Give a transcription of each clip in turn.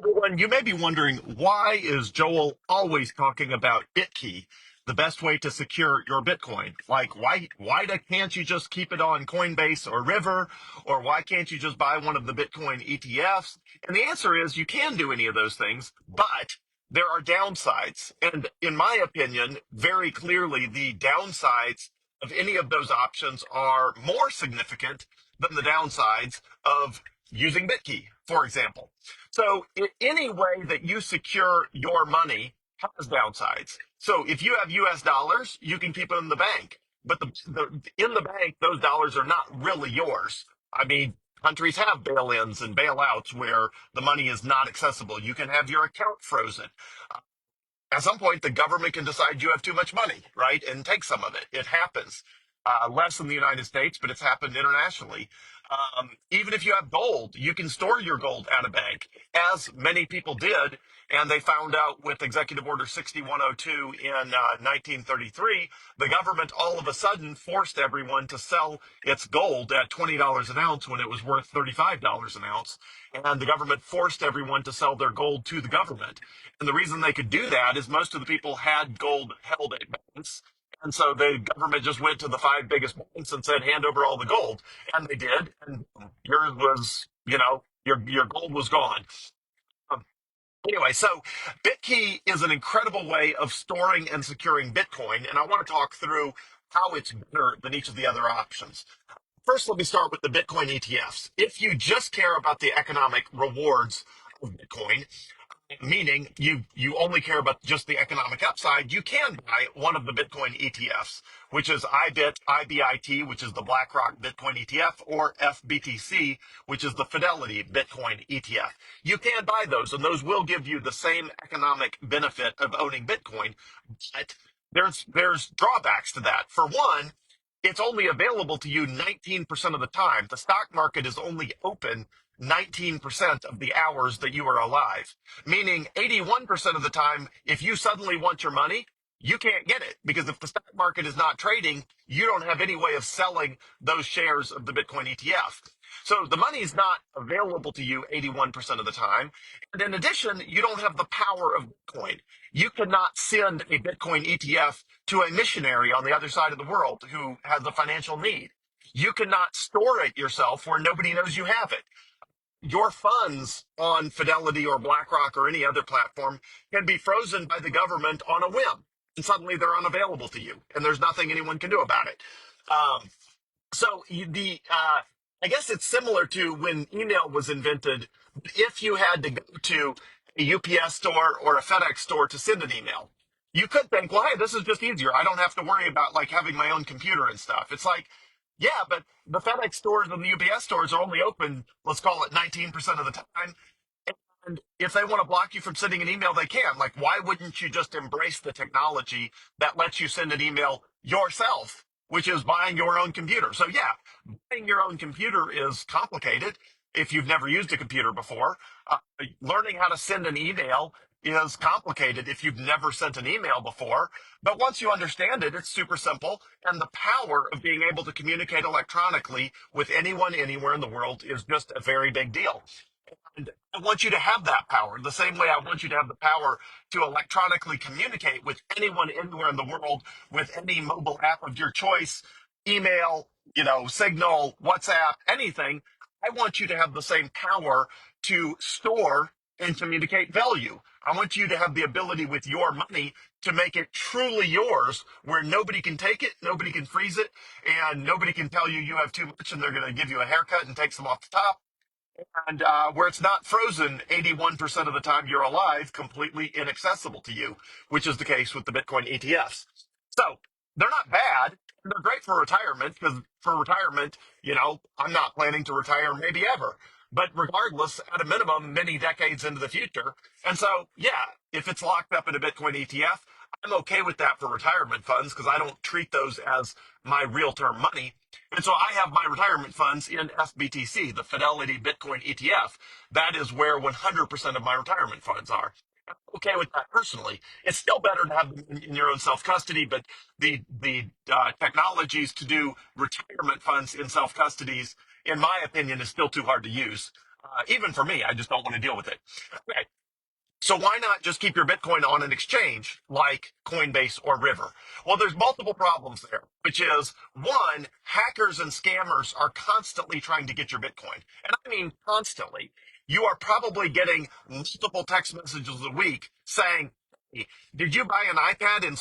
Everyone, you may be wondering, why is Joel always talking about Bitkey, the best way to secure your Bitcoin? Like, can't you just keep it on Coinbase or River, or why can't you just buy one of the Bitcoin ETFs? And the answer is you can do any of those things, but there are downsides. And in my opinion, very clearly, the downsides of any of those options are more significant than the downsides of using Bitkey, for example. So any way that you secure your money has downsides. So if you have US dollars, you can keep them in the bank. But in the bank, those dollars are not really yours. I mean, countries have bail-ins and bailouts where the money is not accessible. You can have your account frozen. At some point, the government can decide you have too much money, right? And take some of it. It happens. Less in the United States, but it's happened internationally. Even if you have gold, you can store your gold at a bank, as many people did. And they found out with Executive Order 6102 in 1933, the government all of a sudden forced everyone to sell its gold at $20 an ounce when it was worth $35 an ounce. And the government forced everyone to sell their gold to the government. And the reason they could do that is most of the people had gold held at banks. And so the government just went to the five biggest banks and said, hand over all the gold. And they did. And yours was, your gold was gone. Um, Anyway, so Bitkey is an incredible way of storing and securing Bitcoin. And I want to talk through how it's better than each of the other options. First, let me start with the Bitcoin ETFs. If you just care about the economic rewards of Bitcoin, meaning you only care about just the economic upside, you can buy one of the Bitcoin ETFs, which is IBIT, which is the BlackRock Bitcoin ETF, or FBTC, which is the Fidelity Bitcoin ETF. You can buy those, and those will give you the same economic benefit of owning Bitcoin, but there's drawbacks to that. For one, it's only available to you 19% of the time. The stock market is only open 19% of the hours that you are alive, meaning 81% of the time, if you suddenly want your money, you can't get it, because if the stock market is not trading, you don't have any way of selling those shares of the Bitcoin ETF. So the money is not available to you 81% of the time. And in addition, you don't have the power of Bitcoin. You cannot send a Bitcoin ETF to a missionary on the other side of the world who has a financial need. You cannot store it yourself where nobody knows you have it. Your funds on Fidelity or BlackRock or any other platform can be frozen by the government on a whim, and suddenly they're unavailable to you, and there's nothing anyone can do about it. Um, so I guess it's similar to when email was invented. If you had to go to a UPS store or a FedEx store to send an email, you could think, well, hey, this is just easier. I don't have to worry about like having my own computer and stuff. It's like, yeah, but the FedEx stores and the UPS stores are only open, let's call it 19% of the time. And if they want to block you from sending an email, they can. Like, why wouldn't you just embrace the technology that lets you send an email yourself, which is buying your own computer? So, yeah, buying your own computer is complicated if you've never used a computer before. Learning how to send an email is complicated if you've never sent an email before. But once you understand it, it's super simple. And the power of being able to communicate electronically with anyone, anywhere in the world is just a very big deal. And I want you to have that power the same way I want you to have the power to electronically communicate with anyone anywhere in the world with any mobile app of your choice, email, Signal, WhatsApp, anything. I want you to have the same power to store and communicate value. I want you to have the ability with your money to make it truly yours, where nobody can take it, nobody can freeze it, and nobody can tell you you have too much and they're going to give you a haircut and take some off the top, and where it's not frozen 81% of the time you're alive, completely inaccessible to you, which is the case with the Bitcoin ETFs. So they're not bad. They're great for retirement, because for retirement, I'm not planning to retire maybe ever. But regardless, at a minimum, many decades into the future. And so, yeah, if it's locked up in a Bitcoin ETF, I'm okay with that for retirement funds, because I don't treat those as my real term money. And so I have my retirement funds in FBTC, the Fidelity Bitcoin ETF. That is where 100% of my retirement funds are. I'm okay with that personally. It's still better to have them in your own self custody, but the technologies to do retirement funds in self custodies, in my opinion, is still too hard to use. Even for me, I just don't want to deal with it. Okay. So why not just keep your Bitcoin on an exchange like Coinbase or River? Well, there's multiple problems there, which is one, hackers and scammers are constantly trying to get your Bitcoin. And I mean constantly. You are probably getting multiple text messages a week saying, "Hey, did you buy an iPad in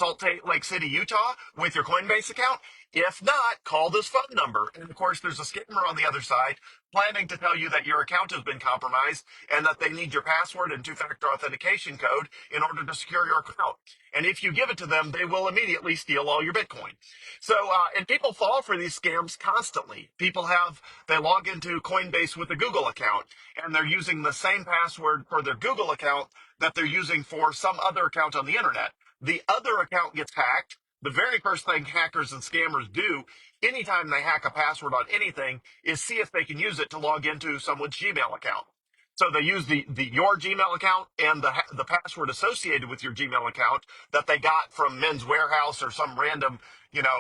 Lake City, Utah with your Coinbase account? If not, call this phone number." And of course, there's a scammer on the other side planning to tell you that your account has been compromised and that they need your password and two-factor authentication code in order to secure your account. And if you give it to them, they will immediately steal all your Bitcoin. So, and people fall for these scams constantly. They log into Coinbase with a Google account, and they're using the same password for their Google account that they're using for some other account on the internet. The other account gets hacked. The very first thing hackers and scammers do anytime they hack a password on anything is see if they can use it to log into someone's Gmail account. So they use your Gmail account and the password associated with your Gmail account that they got from Men's Warehouse or some random,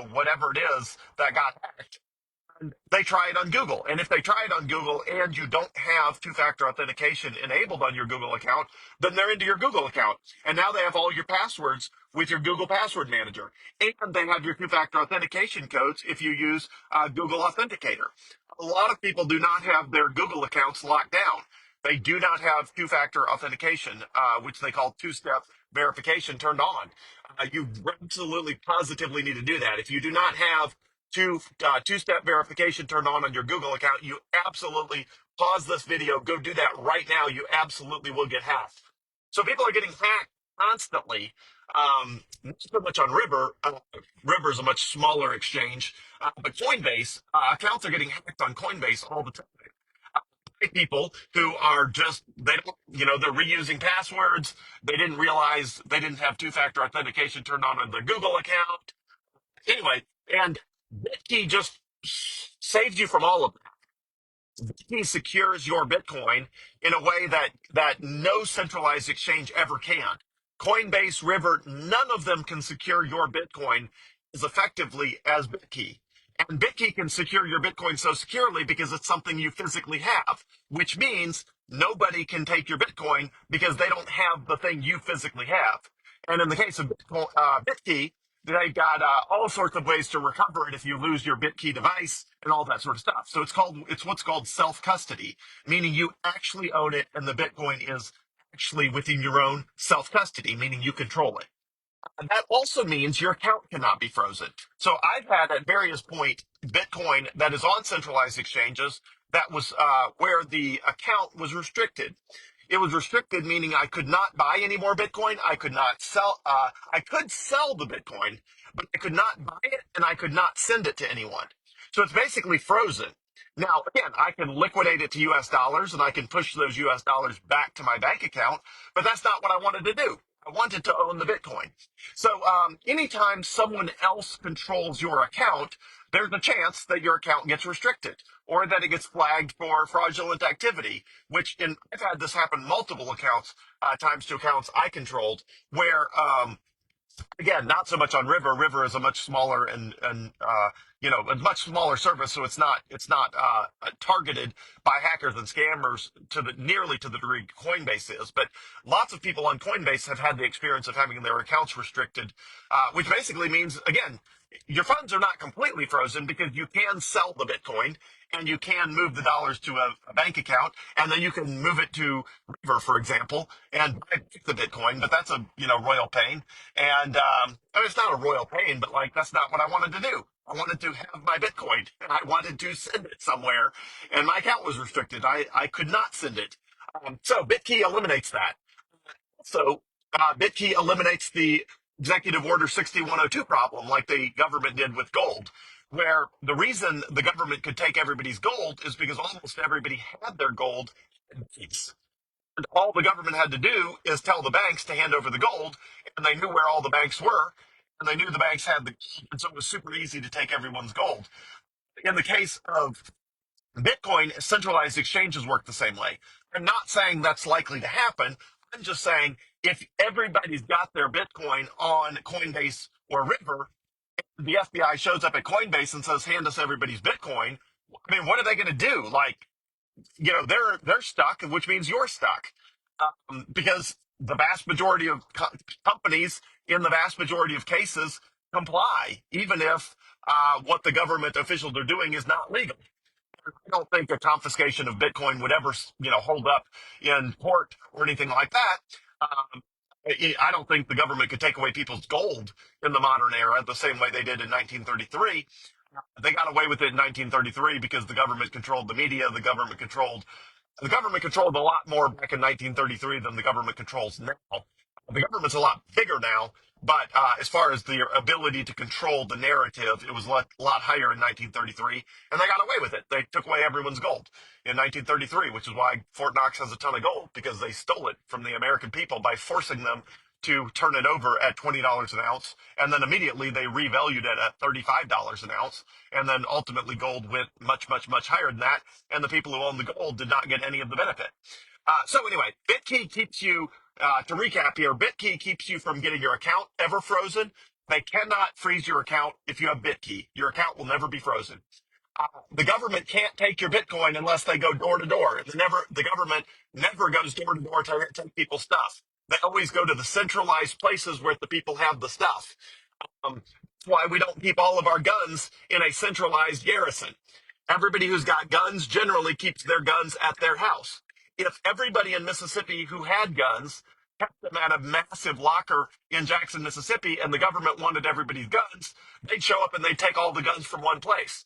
whatever it is that got hacked. They try it on Google. And if they try it on Google and you don't have two-factor authentication enabled on your Google account, then they're into your Google account. And now they have all your passwords with your Google Password Manager. And they have your two-factor authentication codes if you use Google Authenticator. A lot of people do not have their Google accounts locked down. They do not have two-factor authentication, which they call two-step verification, turned on. You absolutely positively need to do that. If you do not have two-step verification turned on your Google account, you absolutely pause this video, go do that right now. You absolutely will get hacked. So people are getting hacked constantly. Not so much on River. River is a much smaller exchange, but Coinbase accounts are getting hacked on Coinbase all the time. People who are just they don't they're reusing passwords. They didn't realize they didn't have two-factor authentication turned on their Google account. Anyway, and Bitkey just saves you from all of that. Bitkey secures your Bitcoin in a way that no centralized exchange ever can. Coinbase, River, none of them can secure your Bitcoin as effectively as Bitkey. And Bitkey can secure your Bitcoin so securely because it's something you physically have, which means nobody can take your Bitcoin because they don't have the thing you physically have. And in the case of Bitkey, they've got all sorts of ways to recover it if you lose your Bitkey device and all that sort of stuff. So it's what's called self custody, meaning you actually own it and the Bitcoin is actually within your own self custody, meaning you control it. That also means your account cannot be frozen. So I've had at various points Bitcoin that is on centralized exchanges that was where the account was restricted. It was restricted, meaning I could not buy any more Bitcoin. I could not sell. I could sell the Bitcoin, but I could not buy it and I could not send it to anyone. So it's basically frozen. Now, again, I can liquidate it to US dollars and I can push those US dollars back to my bank account, but that's not what I wanted to do. I wanted to own the Bitcoin. So anytime someone else controls your account, there's a chance that your account gets restricted or that it gets flagged for fraudulent activity, I've had this happen multiple times to accounts I controlled where again, not so much on River. River is a much smaller and a much smaller service, so it's not targeted by hackers and scammers nearly to the degree Coinbase is. But lots of people on Coinbase have had the experience of having their accounts restricted, which basically means again. Your funds are not completely frozen because you can sell the Bitcoin and you can move the dollars to a bank account and then you can move it to River, for example, and buy the Bitcoin. But that's a royal pain. And I mean, it's not a royal pain, but like that's not what I wanted to do. I wanted to have my Bitcoin and I wanted to send it somewhere, and my account was restricted. I could not send it. So Bitkey eliminates that. So Bitkey eliminates the Executive Order 6102 problem, like the government did with gold, where the reason the government could take everybody's gold is because almost everybody had their gold in banks. And all the government had to do is tell the banks to hand over the gold, and they knew where all the banks were, and they knew the banks had the gold, and so it was super easy to take everyone's gold. In the case of Bitcoin, centralized exchanges work the same way. I'm not saying that's likely to happen. I'm just saying if everybody's got their Bitcoin on Coinbase or River, the FBI shows up at Coinbase and says, hand us everybody's Bitcoin. I mean, what are they going to do? Like, they're stuck, which means you're stuck, because the vast majority of companies, in the vast majority of cases, comply, even if what the government officials are doing is not legal. I don't think a confiscation of Bitcoin would ever, hold up in court or anything like that. Um, I don't think the government could take away people's gold in the modern era the same way they did in 1933. They got away with it in 1933 because the government controlled the media, the government controlled a lot more back in 1933 than the government controls now. The government's a lot bigger now, but as far as the ability to control the narrative, it was a lot higher in 1933, and they got away with it. They took away everyone's gold in 1933, which is why Fort Knox has a ton of gold, because they stole it from the American people by forcing them to turn it over at $20 an ounce, and then immediately they revalued it at $35 an ounce, and then ultimately gold went much, much, much higher than that, and the people who owned the gold did not get any of the benefit. So anyway, Bitkey keeps you, to recap here, Bitkey keeps you from getting your account ever frozen. They cannot freeze your account if you have Bitkey. Your account will never be frozen. The government can't take your Bitcoin unless they go door to door. The government never goes door to door to take people's stuff. They always go to the centralized places where the people have the stuff. That's why we don't keep all of our guns in a centralized garrison. Everybody who's got guns generally keeps their guns at their house. If everybody in Mississippi who had guns kept them at a massive locker in Jackson, Mississippi, and the government wanted everybody's guns, they'd show up and they'd take all the guns from one place.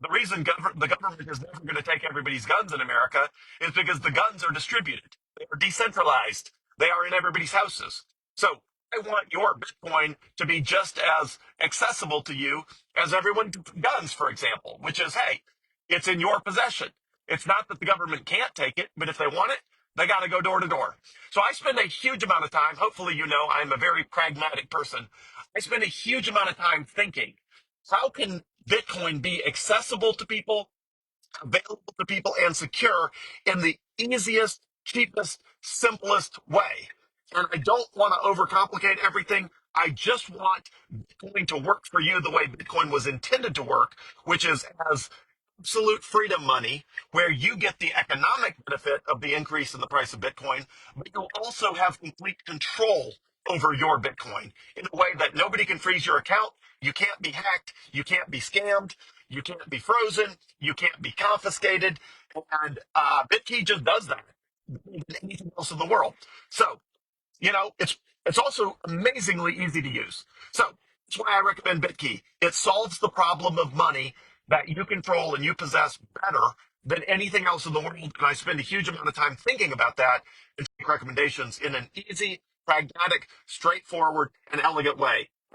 The reason the government is never going to take everybody's guns in America is because the guns are distributed. They are decentralized. They are in everybody's houses. So I want your Bitcoin to be just as accessible to you as everyone's guns, for example, which is, hey, it's in your possession. It's not that the government can't take it, but if they want it, they got to go door to door. So I spend a huge amount of time, hopefully, I'm a very pragmatic person. I spend a huge amount of time thinking, how can Bitcoin be accessible to people, available to people, and secure in the easiest, cheapest, simplest way? And I don't want to overcomplicate everything. I just want Bitcoin to work for you the way Bitcoin was intended to work, which is as absolute freedom money, where you get the economic benefit of the increase in the price of Bitcoin, but you also have complete control over your Bitcoin in a way that nobody can freeze your account. You can't be hacked. You can't be scammed. You can't be frozen. You can't be confiscated. And Bitkey just does that than anything else in the world. So it's also amazingly easy to use. So that's why I recommend Bitkey. It solves the problem of money that you control and you possess better than anything else in the world. And I spend a huge amount of time thinking about that and take recommendations in an easy, pragmatic, straightforward, and elegant way.